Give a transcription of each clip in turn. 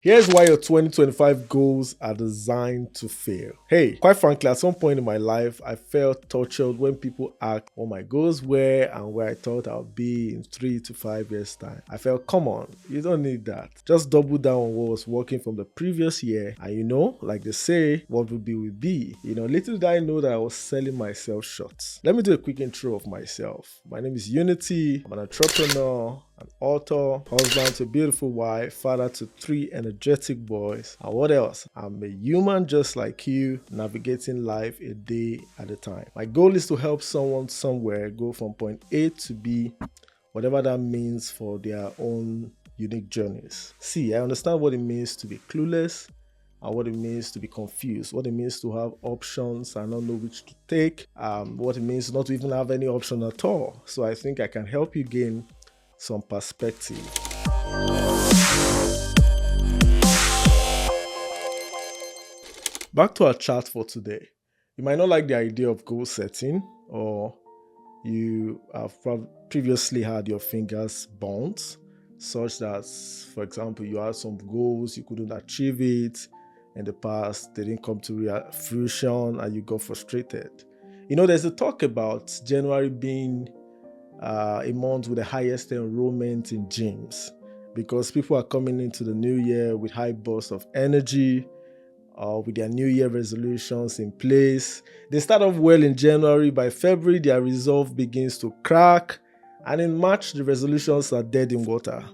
Here's why your 2025 goals are designed to fail. Hey, quite frankly, at some point in my life, I felt tortured when people asked what my goals were and where I thought I would be in 3 to 5 years' time. I felt, come on, you don't need that. Just double down on what was working from the previous year. And like they say, what will be will be. Little did I know that I was selling myself short. Let me do a quick intro of myself. My name is Unity. I'm an entrepreneur, an author, husband to a beautiful wife, father to three energetic boys, and what else? I'm a human just like you, navigating life a day at a time. My goal is to help someone somewhere go from point A to B, whatever that means for their own unique journeys. See, I understand what it means to be clueless and what it means to be confused, what it means to have options and not know which to take, what it means not to even have any option at all. So I think I can help you gain some perspective. Back to our chat for today. You might not like the idea of goal setting, or you have previously had your fingers burnt, such that, for example, you had some goals, you couldn't achieve it in the past, they didn't come to fruition, and you got frustrated. There's a talk about January being a month with the highest enrollment in gyms because people are coming into the new year with high bursts of energy, with their new year resolutions in place. They start off well in January. By February, their resolve begins to crack. And in March, the resolutions are dead in water.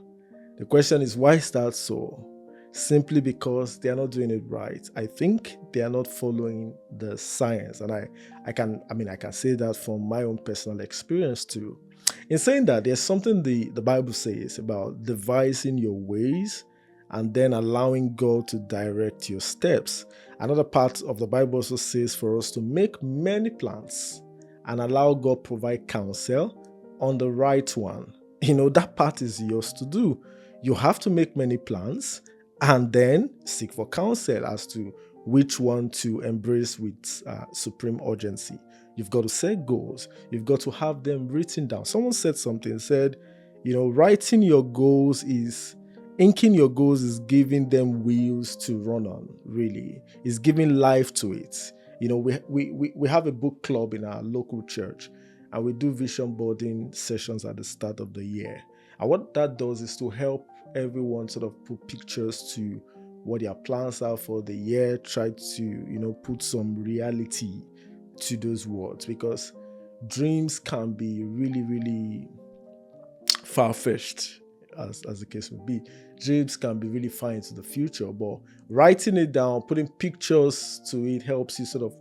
The question is, why is that so? Simply because they are not doing it right. I think they are not following the science. And I can say that from my own personal experience too. In saying that, there's something the Bible says about devising your ways and then allowing God to direct your steps. Another part of the Bible also says for us to make many plans and allow God provide counsel on the right one. That part is yours to do. You have to make many plans and then seek for counsel as to which one to embrace with supreme urgency. You've got to set goals. You've got to have them written down. Someone said, writing your goals is inking your goals is giving them wheels to run on, really. It's giving life to it. We have a book club in our local church, and we do vision boarding sessions at the start of the year. And what that does is to help everyone sort of put pictures to what their plans are for the year, try to, put some reality to those words, because dreams can be really, really far-fetched, as the case would be. Dreams can be really far into the future, but writing it down, putting pictures to it helps you sort of,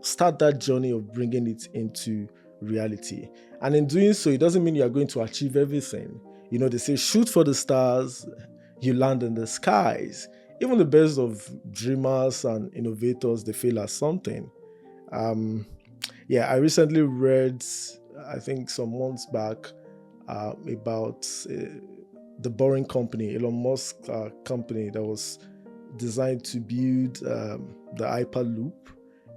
start that journey of bringing it into reality. And in doing so, it doesn't mean you are going to achieve everything. They say shoot for the stars, you land in the skies. Even the best of dreamers and innovators, they fail at something. I recently read, I think some months back, about the Boring Company, Elon Musk company that was designed to build the Hyperloop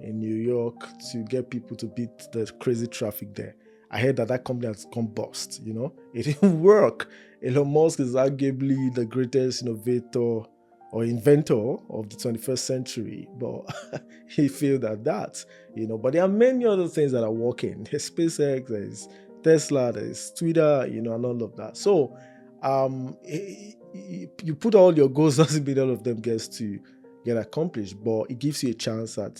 in New York to get people to beat the crazy traffic there. I heard that company has gone bust. It didn't work. Elon Musk is arguably the greatest innovator or inventor of the 21st century, but he failed at that. But there are many other things that are working. There's SpaceX, there's Tesla, there's Twitter, and all of that. So you put all your goals, doesn't mean all of them get accomplished, but it gives you a chance at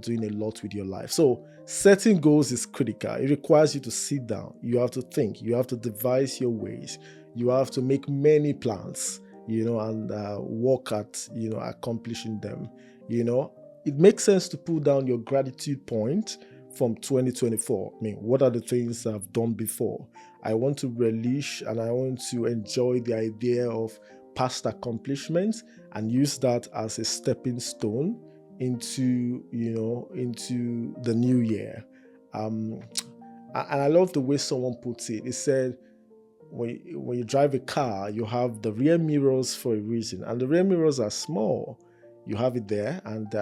doing a lot with your life. So setting goals is critical. It requires you to sit down. You have to think. You have to devise your ways. You have to make many plans, and work at accomplishing them. It makes sense to put down your gratitude point from 2024. What are the things I've done before? I want to relish and I want to enjoy the idea of past accomplishments and use that as a stepping stone into the new year. And I love the way someone puts it. It said, when you drive a car, you have the rear mirrors for a reason, and the rear mirrors are small. You have it there, and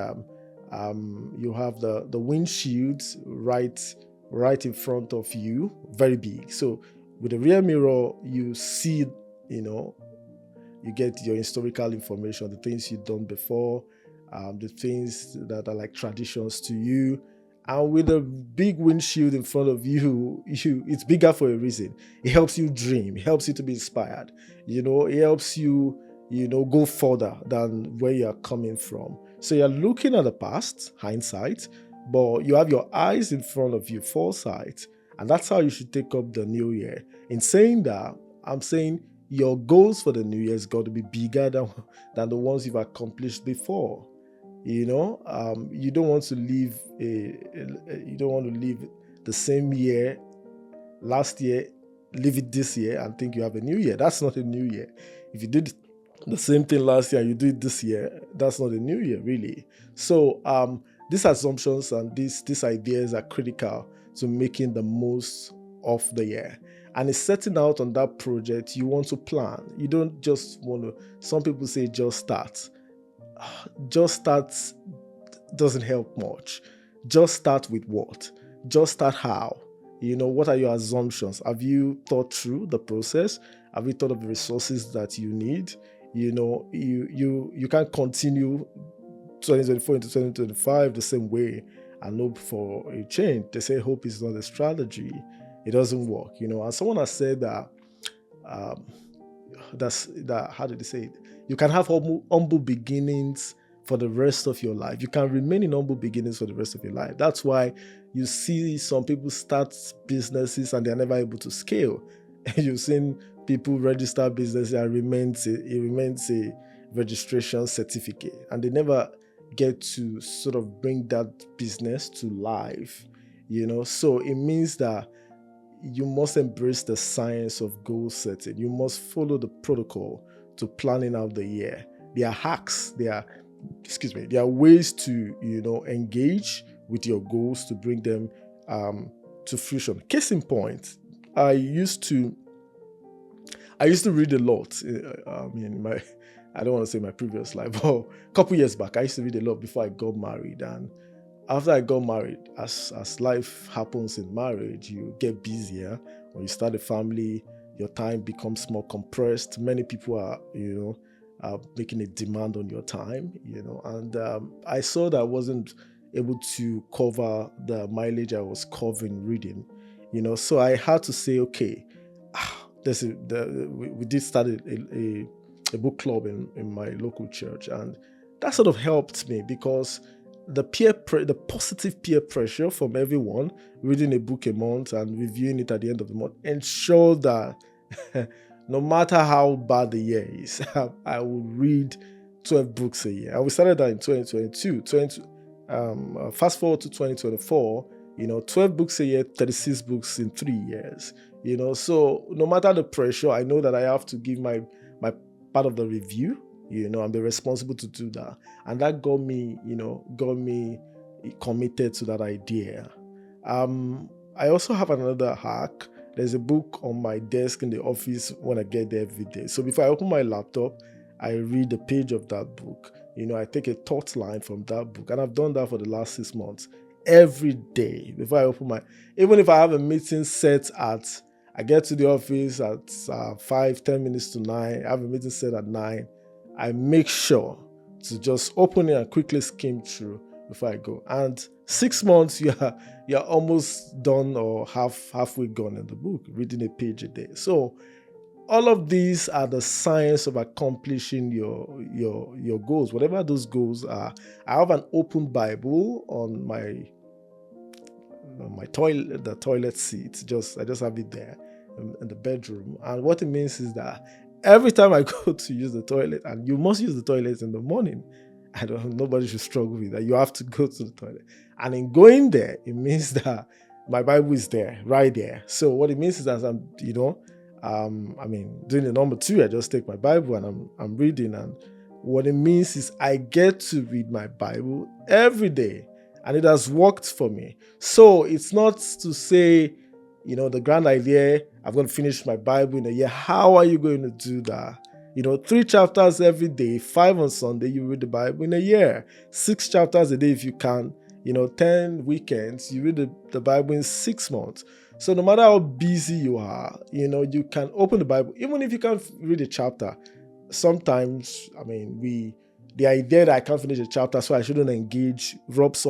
you have the windshield right in front of you, very big. So with the rear mirror, you see You get your historical information, the things you've done before, the things that are like traditions to you. And with a big windshield in front of you, it's bigger for a reason. It helps you dream. It helps you to be inspired. It helps you, go further than where you're coming from. So you're looking at the past, hindsight, but you have your eyes in front of you, foresight. And that's how you should take up the new year. In saying that, I'm saying your goals for the new year's got to be bigger than the ones you've accomplished before. You don't want to live the same year last year, live it this year and think you have a new year. That's not a new year. If you did the same thing last year and you do it this year, that's not a new year, really. So these assumptions and these ideas are critical to making the most of the year. And it's setting out on that project you want to plan. You don't just want to, some people say just start. Just start doesn't help much. Just start with what? Just start how? What are your assumptions? Have you thought through the process? Have you thought of the resources that you need? You can't continue 2024 into 2025 the same way and hope for a change. They say hope is not a strategy. It doesn't work, And someone has said that how did they say it? You can have humble beginnings for the rest of your life. You can remain in humble beginnings for the rest of your life. That's why you see some people start businesses and they're never able to scale. You've seen people register businesses and it remains a registration certificate, and they never get to sort of bring that business to life. So it means that you must embrace the science of goal setting. You must follow the protocol to planning out the year. There are hacks. There are ways to, engage with your goals to bring them to fruition. Case in point, I used to read a lot. I don't want to say my previous life, but a couple years back, I used to read a lot before I got married. And after I got married, as life happens in marriage, you get busier. When you start a family, your time becomes more compressed. Many people are making a demand on your time, and I saw that I wasn't able to cover the mileage I was covering reading, so I had to say, okay, we did start a book club in my local church, and that sort of helped me because the positive peer pressure from everyone reading a book a month and reviewing it at the end of the month ensure that no matter how bad the year is, I will read 12 books a year. And we started that in 2022. Fast forward to 2024, 12 books a year, 36 books in 3 years. So no matter the pressure, I know that I have to give my part of the review. I'm responsible to do that. And that got me committed to that idea. I also have another hack. There's a book on my desk in the office when I get there every day. So before I open my laptop, I read a page of that book. I take a thought line from that book. And I've done that for the last 6 months. Every day before I open even if I have a meeting set I get to the office at 5-10 minutes to 9, I have a meeting set at 9, I make sure to just open it and quickly skim through before I go. And 6 months, you're almost done or halfway gone in the book, reading a page a day. So all of these are the science of accomplishing your goals, whatever those goals are. I have an open Bible on my toilet, the toilet seat. I just have it there in the bedroom. And what it means is that every time I go to use the toilet, and you must use the toilet in the morning, nobody should struggle with that. You have to go to the toilet. And in going there, it means that my Bible is there, right there. So what it means is that I'm, doing the number 2, I just take my Bible and I'm reading. And what it means is I get to read my Bible every day. And it has worked for me. So it's not to say, the grand idea, I'm going to finish my Bible in a year. How are you going to do that? 3 chapters every day, 5 on Sunday, you read the Bible in a year. 6 chapters a day if you can. 10 weekends, you read the Bible in 6 months. So no matter how busy you are, you can open the Bible. Even if you can't read a chapter, sometimes, the idea that I can't finish a chapter, so I shouldn't engage, robs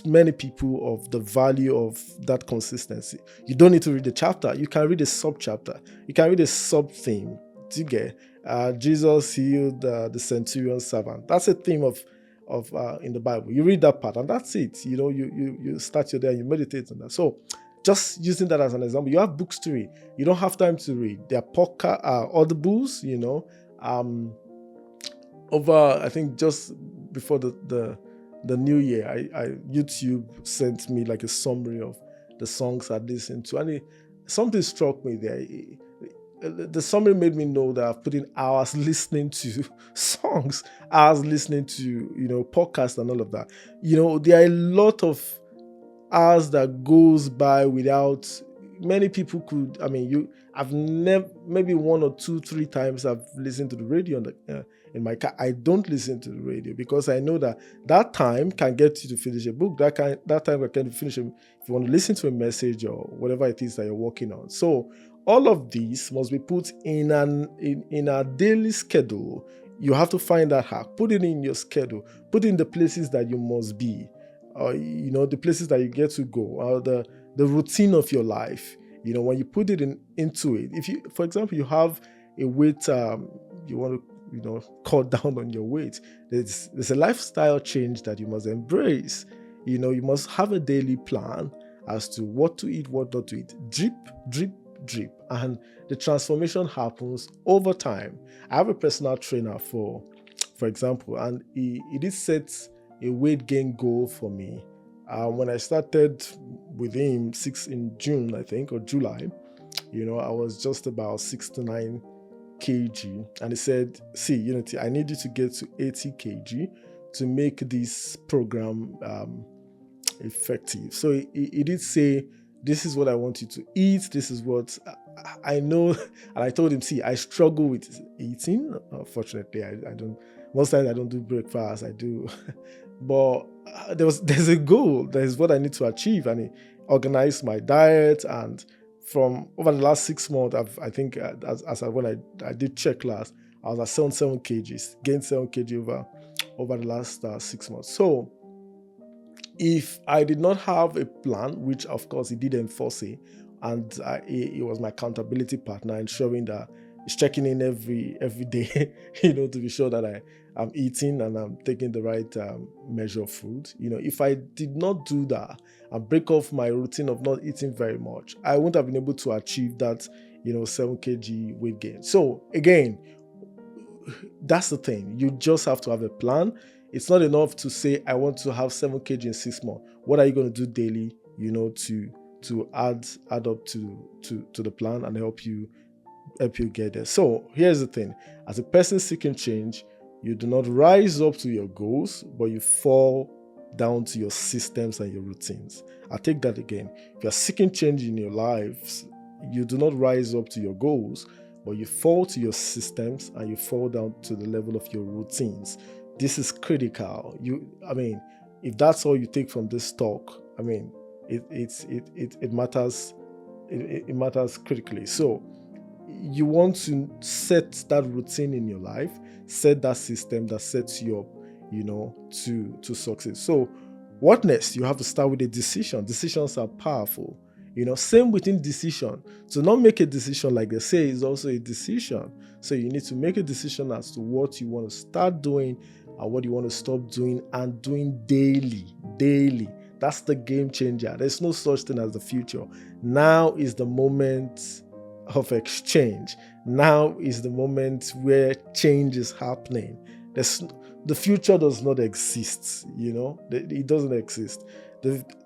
many people of the value of that consistency. You don't need to read the chapter. You can read a sub chapter. You can read a sub theme. Do you get? Jesus healed the centurion servant. That's a theme of in the Bible. You read that part, and that's it. You start your day and you meditate on that. So, just using that as an example, you have books to read. You don't have time to read. There are podcast, audibles. Um, over, I think, just before the new year, I YouTube sent me like a summary of the songs I listened to, and something struck me there. The summary made me know that I've put in hours listening to songs, hours listening to podcasts and all of that. There are a lot of hours that goes by without. Many people could, I've never, maybe one or two, three times I've listened to the radio in my car. I don't listen to the radio because I know that time can get you to finish a book. That time can finish if you want to listen to a message or whatever it is that you're working on. So all of these must be put in a daily schedule. You have to find that hack, put it in your schedule, put in the places that you must be, the places that you get to go, or the routine of your life. When you put it into it, if you, for example, you have a weight, you want to cut down on your weight, there's a lifestyle change that you must embrace. You must have a daily plan as to what to eat, what not to eat. Drip, drip, drip, and the transformation happens over time. I have a personal trainer, for example, and he did set a weight gain goal for me. When I started with him in June, I think, or July, I was just about 69 kg. And he said, see, Unity, I need you to get to 80 kg to make this program effective. So he did say, this is what I want you to eat. This is what I know. And I told him, see, I struggle with eating. Unfortunately, I don't, most times I don't do breakfast. I do. But there's a goal. There's what I need to achieve. And he organized my diet. And from over the last 6 months, when I did check last, I was at 77 kgs, gained 7 kg over the last 6 months. So if I did not have a plan, which of course he did enforce it, and he was my accountability partner, ensuring that he's checking in every day, to be sure that I'm eating and I'm taking the right measure of food. If I did not do that and break off my routine of not eating very much, I wouldn't have been able to achieve that, 7 kg weight gain. So again, that's the thing. You just have to have a plan. It's not enough to say, I want to have 7 kg in 6 months. What are you going to do daily, to add up to the plan and help you get there? So here's the thing. As a person seeking change, you do not rise up to your goals, but you fall down to your systems and your routines. I'll take that again. If you're seeking change in your lives, you do not rise up to your goals, but you fall to your systems and you fall down to the level of your routines. This is critical. If that's all you take from this talk, it matters. It matters critically. So you want to set that routine in your life, set that system that sets you up, to succeed. So what next? You have to start with a decision. Decisions are powerful. Same within decision. To not make a decision, like they say, is also a decision. So you need to make a decision as to what you want to start doing and what you want to stop doing, and doing daily. That's the game changer. There's no such thing as the future. Now is the moment of exchange. Now is the moment where change is happening. The future does not exist. It doesn't exist.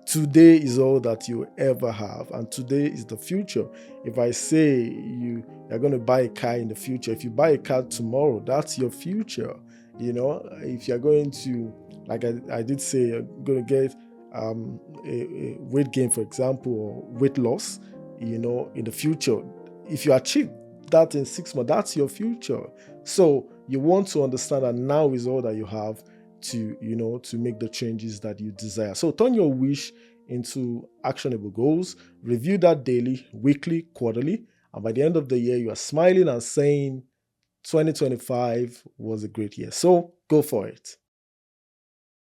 Today is all that you ever have, and today is the future. If I say you're going to buy a car in the future, if you buy a car tomorrow, that's your future. If you're going to, like I did say, you're going to get a weight gain, for example, or weight loss, in the future. If you achieve that in 6 months, that's your future. So you want to understand that now is all that you have to make the changes that you desire. So turn your wish into actionable goals, review that daily, weekly, quarterly, and by the end of the year, you are smiling and saying, 2025 was a great year. So go for it.